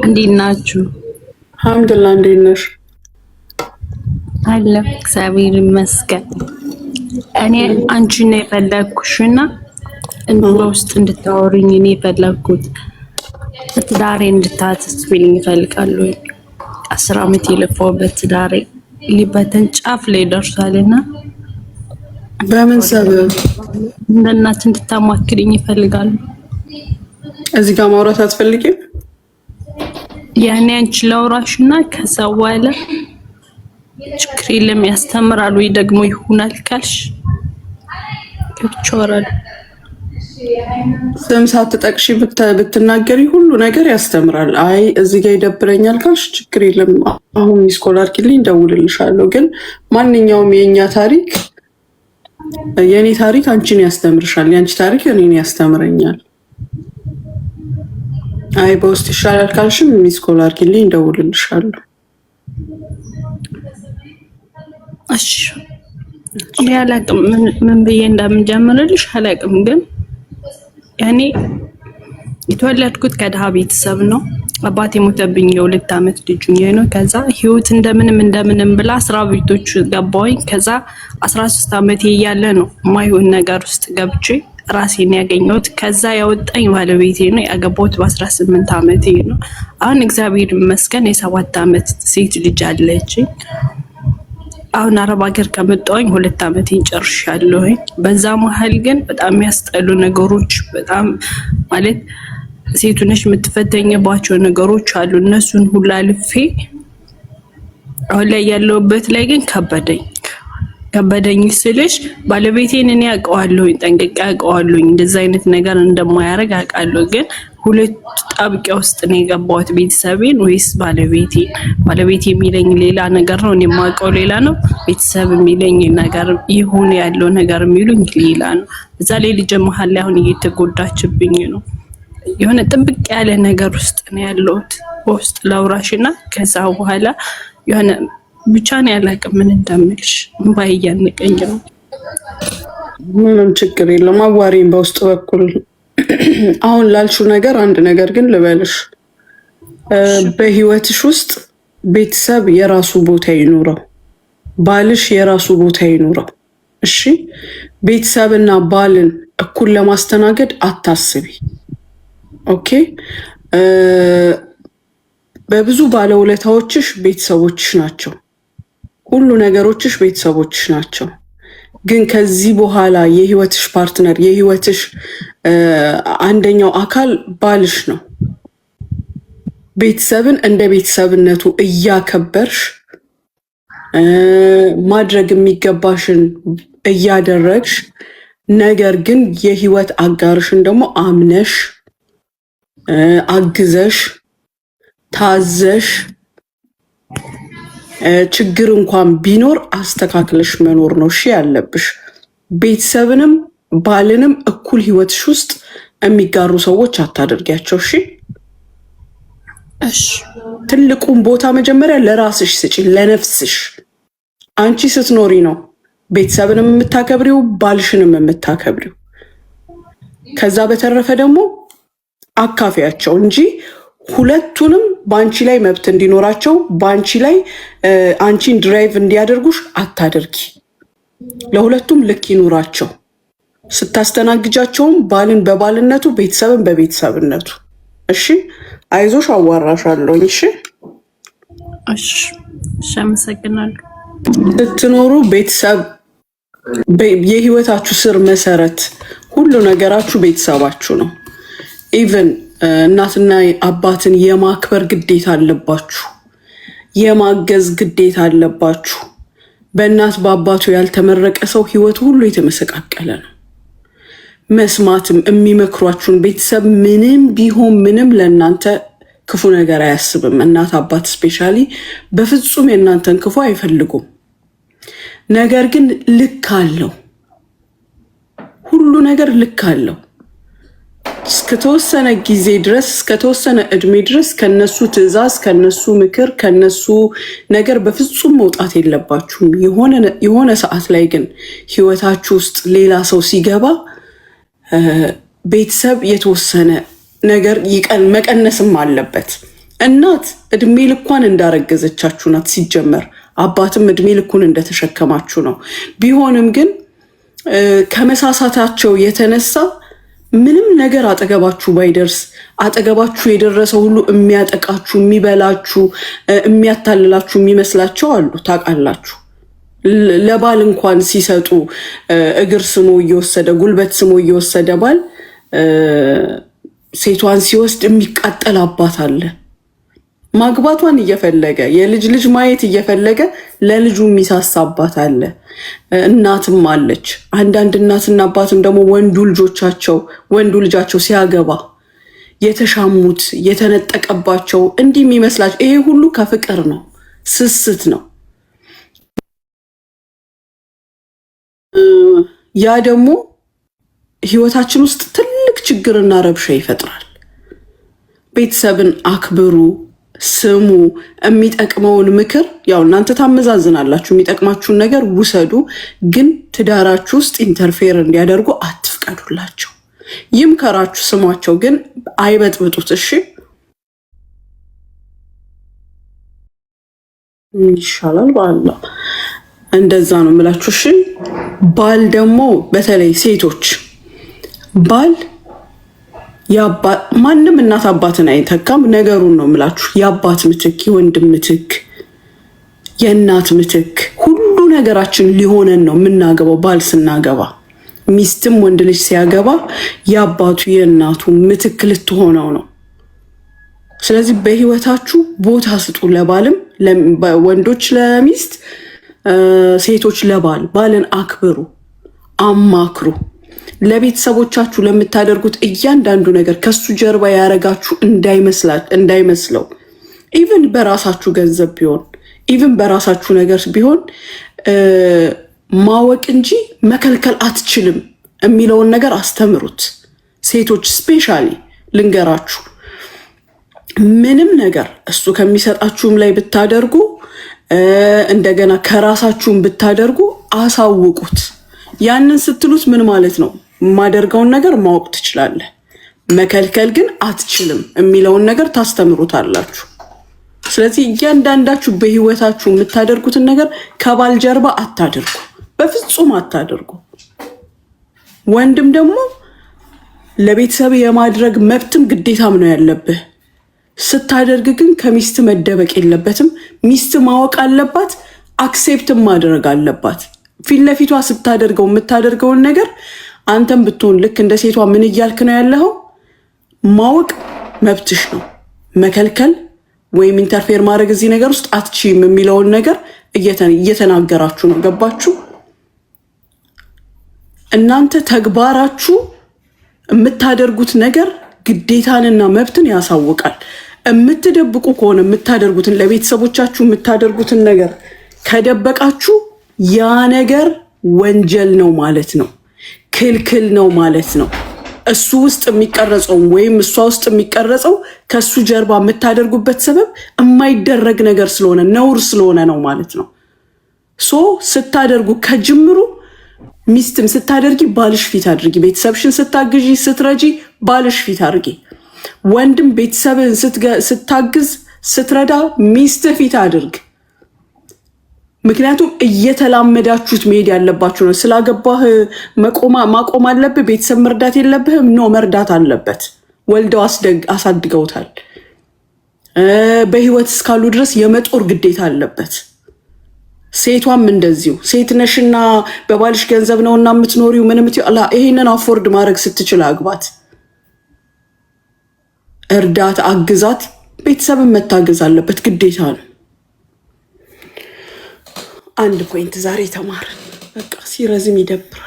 እንዴት ናችሁ? አልሐምዱሊላህ። እንዴት ነሽ? አለሁ እግዚአብሔር ይመስገን። እኔ አንቺን ነው የፈለግኩሽና በውስጥ እንድታወሪኝ እኔ የፈለግኩት ትዳሬ እንድታስቢልኝ እፈልጋለሁ። 10 ዓመት የለፋሁበት ትዳሬ ሊበተን ጫፍ ላይ ደርሷልና በምን ሰበብ እንደ እናት እንድታማክሪኝ ይፈልጋሉ። እዚህ ጋር ማውራት አትፈልጊም? ያኔ አንቺ ላውራሽና ከዛ በኋላ ችግር የለም ያስተምራል ወይ ደግሞ ይሆናል ካልሽ ከብቻወራል። ስም ሳትጠቅሺ ብትናገሪ ሁሉ ነገር ያስተምራል። አይ እዚህ ጋር ይደብረኛል ካልሽ ችግር የለም አሁን ሚስኮል አድርጊልኝ እደውልልሻለሁ። ግን ማንኛውም የእኛ ታሪክ የእኔ ታሪክ አንቺን ያስተምርሻል፣ የአንቺ ታሪክ እኔን ያስተምረኛል። አይ በውስጥ ይሻላል ካልሽም ሚስኮል አድርጊልኝ እደውልልሻለሁ። እሺ እኔ አላቅም ምን ብዬ እንደምጀምርልሽ አላቅም። ግን ያኔ የተወለድኩት ከድሃ ቤተሰብ ነው። አባቴ ሞተብኝ የ2 ዓመት ልጅ ነው። ከዛ ህይወት እንደምንም ብላ 10 ቤቶች ገባሁኝ። ከዛ 13 ዓመቴ እያለ ነው ማይሆን ነገር ውስጥ ገብቼ ራሴን ያገኘሁት። ከዛ ያወጣኝ ባለቤቴ ነው። ያገባሁት በ18 ዓመቴ ነው። አሁን እግዚአብሔር ይመስገን የ7 ዓመት ሴት ልጅ አለችኝ። አሁን አረብ ሀገር ከመጣሁኝ 2 ዓመቴን ጨርሻለሁኝ። በዛ መሀል ግን በጣም የሚያስጠሉ ነገሮች በጣም ማለት ሴቱ ነሽ የምትፈተኝባቸው ነገሮች አሉ። እነሱን ሁላ አልፌ አሁን ላይ ያለሁበት ላይ ግን ከበደኝ ስልሽ ባለቤቴን እኔ አውቀዋለሁኝ፣ ጠንቅቄ አውቀዋለሁኝ። እንደዛ አይነት ነገር እንደማያደርግ አውቃለሁ። ግን ሁለት ጣብቂያ ውስጥ ነው የገባሁት። ቤተሰቤን ወይስ ባለቤቴ የሚለኝ ሌላ ነገር ነው፣ እኔ የማውቀው ሌላ ነው። ቤተሰብ የሚለኝ ነገር ይሁን ያለው ነገር የሚሉኝ ሌላ ነው። እዛ ላይ ልጅ መሀል ላይ አሁን እየተጎዳችብኝ ነው። የሆነ ጥብቅ ያለ ነገር ውስጥ ነው ያለሁት። በውስጥ ላውራሽና ከዛ በኋላ የሆነ ብቻ ነው ያላቅም ምን እንደምልሽ እምባዬ እያነቀኝ ነው። ምንም ችግር የለም አዋሪኝ በውስጥ በኩል። አሁን ላልሽው ነገር አንድ ነገር ግን ልበልሽ። በህይወትሽ ውስጥ ቤተሰብ የራሱ ቦታ ይኖረው፣ ባልሽ የራሱ ቦታ ይኖረው። እሺ ቤተሰብና ባልን እኩል ለማስተናገድ አታስቢ። ኦኬ በብዙ ባለውለታዎችሽ ቤተሰቦችሽ ናቸው። ሁሉ ነገሮችሽ ቤተሰቦችሽ ናቸው። ግን ከዚህ በኋላ የህይወትሽ ፓርትነር የህይወትሽ አንደኛው አካል ባልሽ ነው። ቤተሰብን እንደ ቤተሰብነቱ እያከበርሽ ማድረግ የሚገባሽን እያደረግሽ፣ ነገር ግን የህይወት አጋርሽን ደግሞ አምነሽ አግዘሽ ታዘሽ ችግር እንኳን ቢኖር አስተካክለሽ መኖር ነው እሺ ያለብሽ። ቤተሰብንም ባልንም እኩል ህይወትሽ ውስጥ የሚጋሩ ሰዎች አታደርጊያቸው። እሺ ትልቁን ቦታ መጀመሪያ ለራስሽ ስጪ፣ ለነፍስሽ። አንቺ ስትኖሪ ነው ቤተሰብንም የምታከብሪው ባልሽንም የምታከብሪው። ከዛ በተረፈ ደግሞ አካፊያቸው እንጂ ሁለቱንም በአንቺ ላይ መብት እንዲኖራቸው በአንቺ ላይ አንቺን ድራይቭ እንዲያደርጉሽ አታደርጊ። ለሁለቱም ልክ ይኑራቸው። ስታስተናግጃቸውም ባልን በባልነቱ ቤተሰብን በቤተሰብነቱ። እሺ አይዞሽ፣ አዋራሻለሁኝ። እሺ አመሰግናለሁ። ስትኖሩ ቤተሰብ የህይወታችሁ ስር መሰረት፣ ሁሉ ነገራችሁ ቤተሰባችሁ ነው። ኢቨን እናትና አባትን የማክበር ግዴታ አለባችሁ፣ የማገዝ ግዴታ አለባችሁ። በእናት በአባቱ ያልተመረቀ ሰው ህይወቱ ሁሉ የተመሰቃቀለ ነው። መስማትም የሚመክሯችሁን ቤተሰብ ምንም ቢሆን ምንም ለእናንተ ክፉ ነገር አያስብም። እናት አባት ስፔሻሊ በፍጹም የእናንተን ክፉ አይፈልጉም። ነገር ግን ልክ አለው፣ ሁሉ ነገር ልክ አለው። እስከተወሰነ ጊዜ ድረስ እስከተወሰነ እድሜ ድረስ ከነሱ ትዕዛዝ ከነሱ ምክር ከነሱ ነገር በፍጹም መውጣት የለባችሁም። የሆነ ሰዓት ላይ ግን ህይወታችሁ ውስጥ ሌላ ሰው ሲገባ ቤተሰብ የተወሰነ ነገር መቀነስም አለበት። እናት እድሜ ልኳን እንዳረገዘቻችሁ ናት ሲጀመር። አባትም እድሜ ልኩን እንደተሸከማችሁ ነው። ቢሆንም ግን ከመሳሳታቸው የተነሳ ምንም ነገር አጠገባችሁ ባይደርስ አጠገባችሁ የደረሰው ሁሉ የሚያጠቃችሁ፣ የሚበላችሁ፣ የሚያታልላችሁ የሚመስላቸው አሉ። ታውቃላችሁ። ለባል እንኳን ሲሰጡ እግር ስሞ እየወሰደ ጉልበት ስሞ እየወሰደ ባል ሴቷን ሲወስድ የሚቃጠል አባት አለ። ማግባቷን እየፈለገ የልጅ ልጅ ማየት እየፈለገ ለልጁ የሚሳሳ አባት አለ። እናትም አለች። አንዳንድ እናትና አባትም ደግሞ ወንዱ ልጃቸው ሲያገባ የተሻሙት የተነጠቀባቸው እንዲህ የሚመስላቸው ይሄ ሁሉ ከፍቅር ነው፣ ስስት ነው። ያ ደግሞ ህይወታችን ውስጥ ትልቅ ችግርና ረብሻ ይፈጥራል። ቤተሰብን አክብሩ፣ ስሙ። የሚጠቅመውን ምክር ያው እናንተ ታመዛዝናላችሁ፣ የሚጠቅማችሁን ነገር ውሰዱ። ግን ትዳራችሁ ውስጥ ኢንተርፌር እንዲያደርጉ አትፍቀዱላቸው። ይምከራችሁ፣ ስሟቸው፣ ግን አይበጥብጡት። እሺ ይሻላል በአላ እንደዛ ነው የምላችሁ። እሺ ባል ደግሞ በተለይ ሴቶች ባል ማንም እናት አባትን አይተካም። ነገሩን ነው የምላችሁ። የአባት ምትክ፣ የወንድም ምትክ፣ የእናት ምትክ፣ ሁሉ ነገራችን ሊሆነን ነው የምናገባው። ባል ስናገባ፣ ሚስትም ወንድ ልጅ ሲያገባ የአባቱ የእናቱ ምትክ ልትሆነው ነው። ስለዚህ በህይወታችሁ ቦታ ስጡ። ለባልም ወንዶች ለሚስት፣ ሴቶች ለባል። ባልን አክብሩ፣ አማክሩ። ለቤተሰቦቻችሁ ለምታደርጉት እያንዳንዱ ነገር ከሱ ጀርባ ያረጋችሁ እንዳይመስለው። ኢቭን በራሳችሁ ገንዘብ ቢሆን ኢቭን በራሳችሁ ነገር ቢሆን ማወቅ እንጂ መከልከል አትችልም የሚለውን ነገር አስተምሩት። ሴቶች ስፔሻሊ ልንገራችሁ፣ ምንም ነገር እሱ ከሚሰጣችሁም ላይ ብታደርጉ እንደገና ከራሳችሁም ብታደርጉ አሳውቁት። ያንን ስትሉት ምን ማለት ነው? የማደርገውን ነገር ማወቅ ትችላለህ፣ መከልከል ግን አትችልም የሚለውን ነገር ታስተምሩታላችሁ። ስለዚህ እያንዳንዳችሁ በህይወታችሁ የምታደርጉትን ነገር ከባል ጀርባ አታደርጉ፣ በፍጹም አታደርጉ። ወንድም ደግሞ ለቤተሰብ የማድረግ መብትም ግዴታም ነው ያለብህ። ስታደርግ ግን ከሚስት መደበቅ የለበትም። ሚስት ማወቅ አለባት፣ አክሴፕትም ማድረግ አለባት። ፊት ለፊቷ ስታደርገው የምታደርገውን ነገር አንተም ብትሆን ልክ እንደ ሴቷ ምን እያልክ ነው ያለኸው ማወቅ መብትሽ ነው። መከልከል ወይም ኢንተርፌር ማድረግ እዚህ ነገር ውስጥ አትችይም የሚለውን ነገር እየተናገራችሁ ነው። ገባችሁ? እናንተ ተግባራችሁ የምታደርጉት ነገር ግዴታንና መብትን ያሳውቃል። የምትደብቁ ከሆነ የምታደርጉትን ለቤተሰቦቻችሁ የምታደርጉትን ነገር ከደበቃችሁ ያ ነገር ወንጀል ነው ማለት ነው፣ ክልክል ነው ማለት ነው። እሱ ውስጥ የሚቀረጸው ወይም እሷ ውስጥ የሚቀረጸው ከሱ ጀርባ የምታደርጉበት ሰበብ የማይደረግ ነገር ስለሆነ ነውር ስለሆነ ነው ማለት ነው። ሶ ስታደርጉ ከጅምሩ ሚስትም ስታደርጊ ባልሽ ፊት አድርጊ። ቤተሰብሽን ስታግዢ ስትረጂ ባልሽ ፊት አድርጊ። ወንድም ቤተሰብን ስታግዝ ስትረዳ ሚስት ፊት አድርግ። ምክንያቱም እየተላመዳችሁት መሄድ ያለባችሁ ነው። ስላገባህ ማቆም አለብህ፣ ቤተሰብ መርዳት የለብህም። ኖ መርዳት አለበት። ወልደው አሳድገውታል። በህይወት እስካሉ ድረስ የመጦር ግዴታ አለበት። ሴቷም እንደዚሁ። ሴት ነሽና በባልሽ ገንዘብ ነውና የምትኖሪው ምንም ይሄንን አፎርድ ማድረግ ስትችል አግባት፣ እርዳት፣ አግዛት። ቤተሰብን መታገዝ አለበት፣ ግዴታ ነው። አንድ ፖይንት ዛሬ ተማርን። በቃ ሲረዝም ይደብራል።